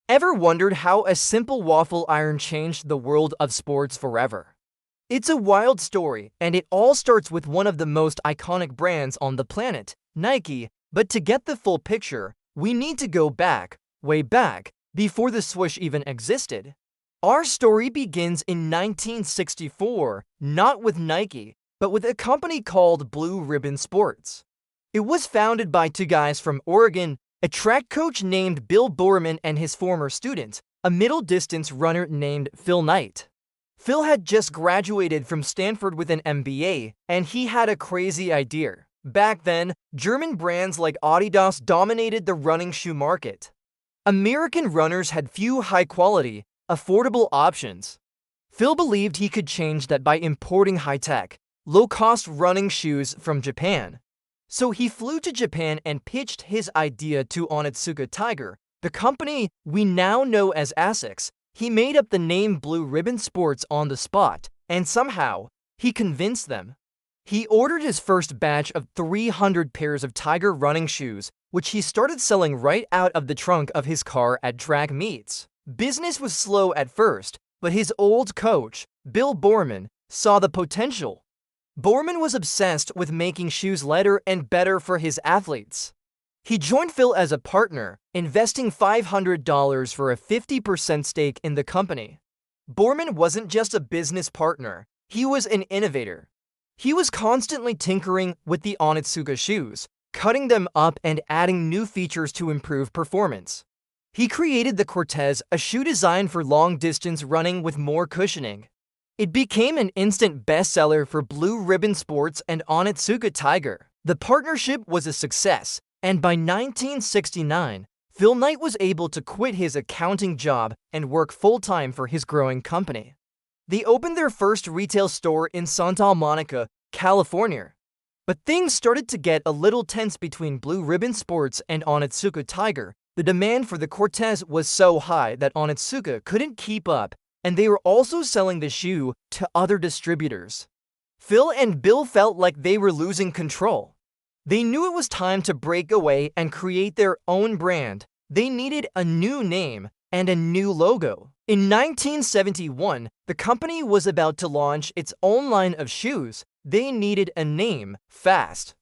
Ever wondered how a simple waffle iron changed the world of sports forever? It's a wild story, and it all starts with one of the most iconic brands on the planet, Nike. But to get the full picture, we need to go back, way back, before the swoosh even existed. Our story begins in 1964, not with Nike, but with a company called Blue Ribbon Sports. It was founded by two guys from Oregon, a track coach named Bill Bowerman and his former student, a middle-distance runner named Phil Knight. Phil had just graduated from Stanford with an MBA, and he had a crazy idea. Back then, German brands like Adidas dominated the running shoe market. American runners had few high-quality, affordable options. Phil believed he could change that by importing high-tech, low-cost running shoes from Japan. So he flew to Japan and pitched his idea to Onitsuka Tiger, the company we now know as Asics. He made up the name Blue Ribbon Sports on the spot, and somehow, he convinced them. He ordered his first batch of 300 pairs of Tiger running shoes, which he started selling right out of the trunk of his car at track meets. Business was slow at first, but his old coach, Bill Bowerman, saw the potential. Bowerman was obsessed with making shoes lighter and better for his athletes. He joined Phil as a partner, investing $500 for a 50% stake in the company. Bowerman wasn't just a business partner, he was an innovator. He was constantly tinkering with the Onitsuka shoes, cutting them up and adding new features to improve performance. He created the Cortez, a shoe designed for long-distance running with more cushioning. It became an instant bestseller for Blue Ribbon Sports and Onitsuka Tiger. The partnership was a success, and by 1969, Phil Knight was able to quit his accounting job and work full-time for his growing company. They opened their first retail store in Santa Monica, California. But things started to get a little tense between Blue Ribbon Sports and Onitsuka Tiger. The demand for the Cortez was so high that Onitsuka couldn't keep up, and they were also selling the shoe to other distributors. Phil and Bill felt like they were losing control. They knew it was time to break away and create their own brand. They needed a new name and a new logo. In 1971, the company was about to launch its own line of shoes. They needed a name fast.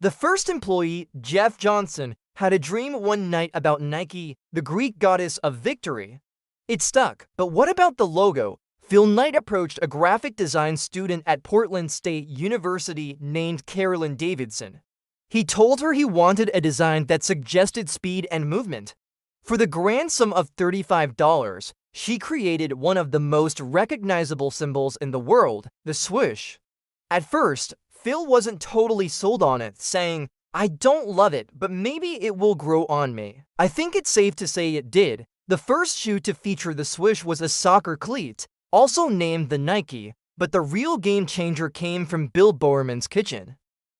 The first employee, Jeff Johnson, had a dream one night about Nike, the Greek goddess of victory. It stuck, but what about the logo? Phil Knight approached a graphic design student at Portland State University named Carolyn Davidson. He told her he wanted a design that suggested speed and movement. For the grand sum of $35, she created one of the most recognizable symbols in the world, the swoosh. At first, Phil wasn't totally sold on it, saying, "I don't love it, but maybe it will grow on me." I think it's safe to say it did. The first shoe to feature the swoosh was a soccer cleat, also named the Nike, but the real game changer came from Bill Bowerman's kitchen.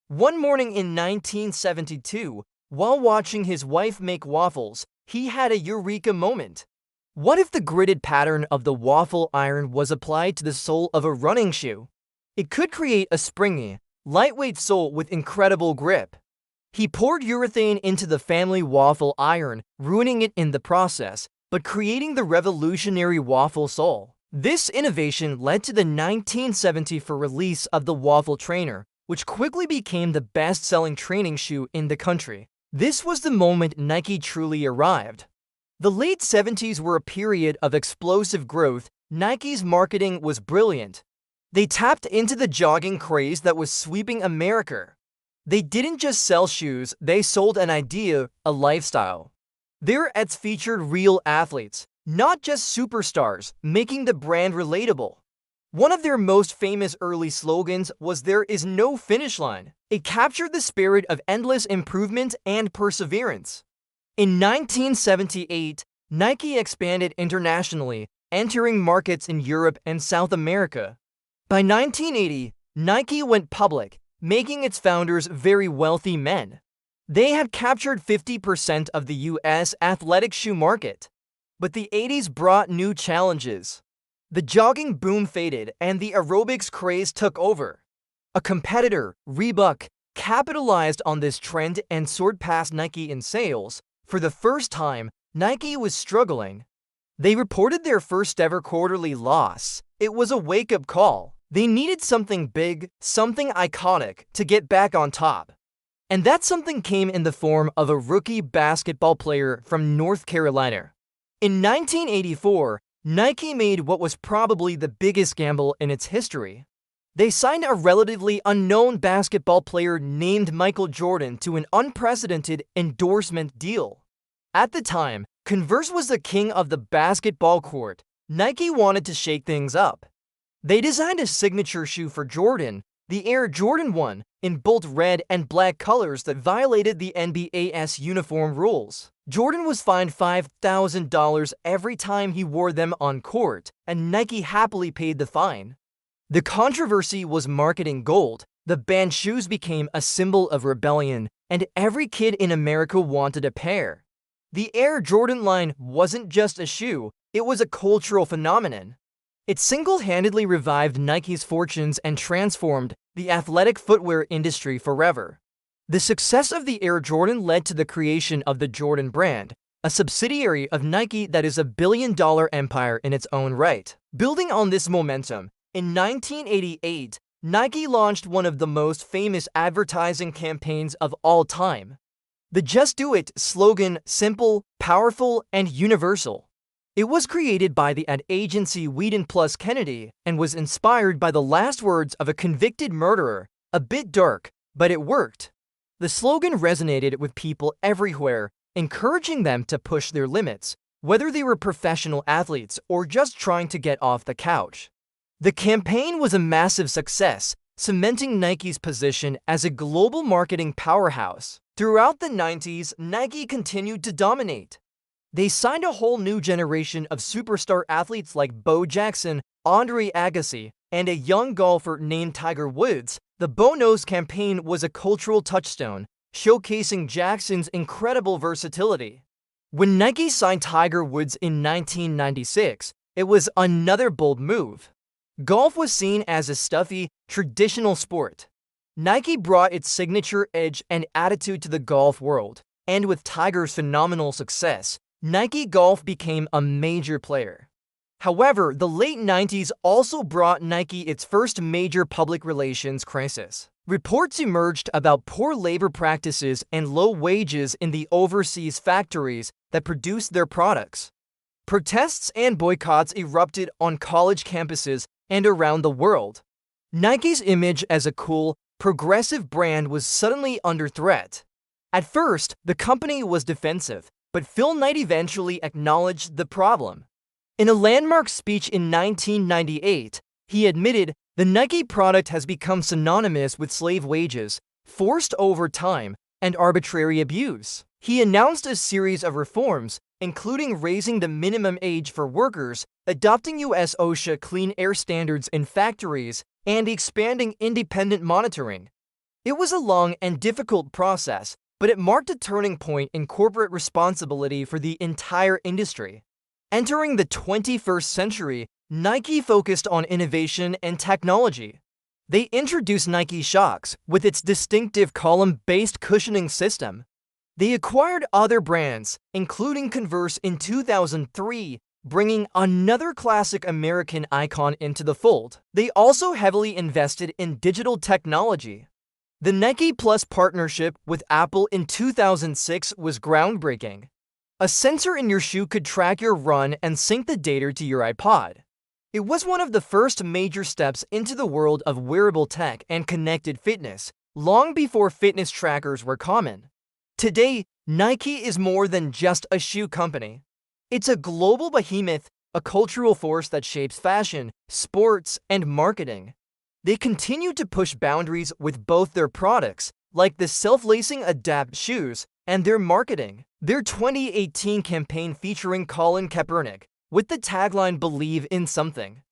One morning in 1972, while watching his wife make waffles, he had a eureka moment. What if the gridded pattern of the waffle iron was applied to the sole of a running shoe? It could create a springy, lightweight sole with incredible grip. He poured urethane into the family waffle iron, ruining it in the process, but creating the revolutionary waffle sole. This innovation led to the 1974 release of the waffle trainer, which quickly became the best-selling training shoe in the country. This was the moment Nike truly arrived. The late 70s were a period of explosive growth. Nike's marketing was brilliant. They tapped into the jogging craze that was sweeping America. They didn't just sell shoes, they sold an idea, a lifestyle. Their ads featured real athletes, not just superstars, making the brand relatable. One of their most famous early slogans was "There is no finish line." It captured the spirit of endless improvement and perseverance. In 1978, Nike expanded internationally, entering markets in Europe and South America. By 1980, Nike went public, making its founders very wealthy men. They had captured 50% of the US athletic shoe market. But the 80s brought new challenges. The jogging boom faded and the aerobics craze took over. A competitor, Reebok, capitalized on this trend and soared past Nike in sales. For the first time, Nike was struggling. They reported their first ever quarterly loss. It was a wake-up call. They needed something big, something iconic, to get back on top. And that something came in the form of a rookie basketball player from North Carolina. In 1984, Nike made what was probably the biggest gamble in its history. They signed a relatively unknown basketball player named Michael Jordan to an unprecedented endorsement deal. At the time, Converse was the king of the basketball court. Nike wanted to shake things up. They designed a signature shoe for Jordan, the Air Jordan 1, in bold red and black colors that violated the NBA's uniform rules. Jordan was fined $5,000 every time he wore them on court, and Nike happily paid the fine. The controversy was marketing gold. The banned shoes became a symbol of rebellion, and every kid in America wanted a pair. The Air Jordan line wasn't just a shoe, it was a cultural phenomenon. It single-handedly revived Nike's fortunes and transformed the athletic footwear industry forever. The success of the Air Jordan led to the creation of the Jordan brand, a subsidiary of Nike that is a billion-dollar empire in its own right. Building on this momentum, in 1988, Nike launched one of the most famous advertising campaigns of all time. The Just Do It slogan, simple, powerful, and universal. It was created by the ad agency Whedon plus Kennedy and was inspired by the last words of a convicted murderer, a bit dark, but it worked. The slogan resonated with people everywhere, encouraging them to push their limits, whether they were professional athletes or just trying to get off the couch. The campaign was a massive success, cementing Nike's position as a global marketing powerhouse. Throughout the 90s, Nike continued to dominate. They signed a whole new generation of superstar athletes like Bo Jackson, Andre Agassi, and a young golfer named Tiger Woods. The Bo Knows campaign was a cultural touchstone, showcasing Jackson's incredible versatility. When Nike signed Tiger Woods in 1996, it was another bold move. Golf was seen as a stuffy, traditional sport. Nike brought its signature edge and attitude to the golf world, and with Tiger's phenomenal success, Nike Golf became a major player. However, the late 90s also brought Nike its first major public relations crisis. Reports emerged about poor labor practices and low wages in the overseas factories that produced their products. Protests and boycotts erupted on college campuses and around the world. Nike's image as a cool, progressive brand was suddenly under threat. At first, the company was defensive, but Phil Knight eventually acknowledged the problem. In a landmark speech in 1998, he admitted, "The Nike product has become synonymous with slave wages, forced overtime, and arbitrary abuse." He announced a series of reforms, including raising the minimum age for workers, adopting US OSHA clean air standards in factories, and expanding independent monitoring. It was a long and difficult process, but it marked a turning point in corporate responsibility for the entire industry. Entering the 21st century, Nike focused on innovation and technology. They introduced Nike Shox with its distinctive column-based cushioning system. They acquired other brands, including Converse in 2003, bringing another classic American icon into the fold. They also heavily invested in digital technology. The Nike Plus partnership with Apple in 2006 was groundbreaking. A sensor in your shoe could track your run and sync the data to your iPod. It was one of the first major steps into the world of wearable tech and connected fitness, long before fitness trackers were common. Today, Nike is more than just a shoe company. It's a global behemoth, a cultural force that shapes fashion, sports, and marketing. They continue to push boundaries with both their products, like the self-lacing Adapt shoes, and their marketing. Their 2018 campaign featuring Colin Kaepernick, with the tagline "Believe in Something,"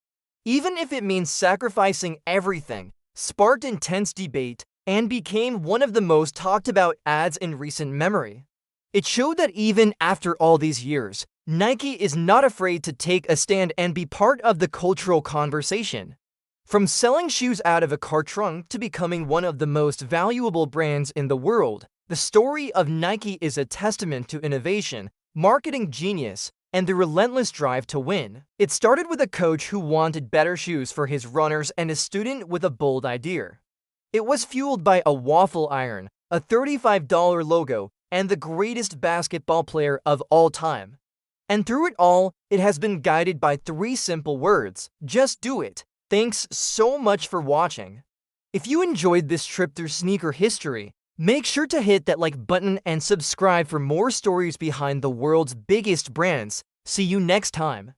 even if it means sacrificing everything, sparked intense debate and became one of the most talked about ads in recent memory. It showed that even after all these years, Nike is not afraid to take a stand and be part of the cultural conversation. From selling shoes out of a car trunk to becoming one of the most valuable brands in the world, the story of Nike is a testament to innovation, marketing genius, and the relentless drive to win. It started with a coach who wanted better shoes for his runners and a student with a bold idea. It was fueled by a waffle iron, a $35 logo, and the greatest basketball player of all time. And through it all, it has been guided by three simple words: just do it. Thanks so much for watching. If you enjoyed this trip through sneaker history, make sure to hit that like button and subscribe for more stories behind the world's biggest brands. See you next time.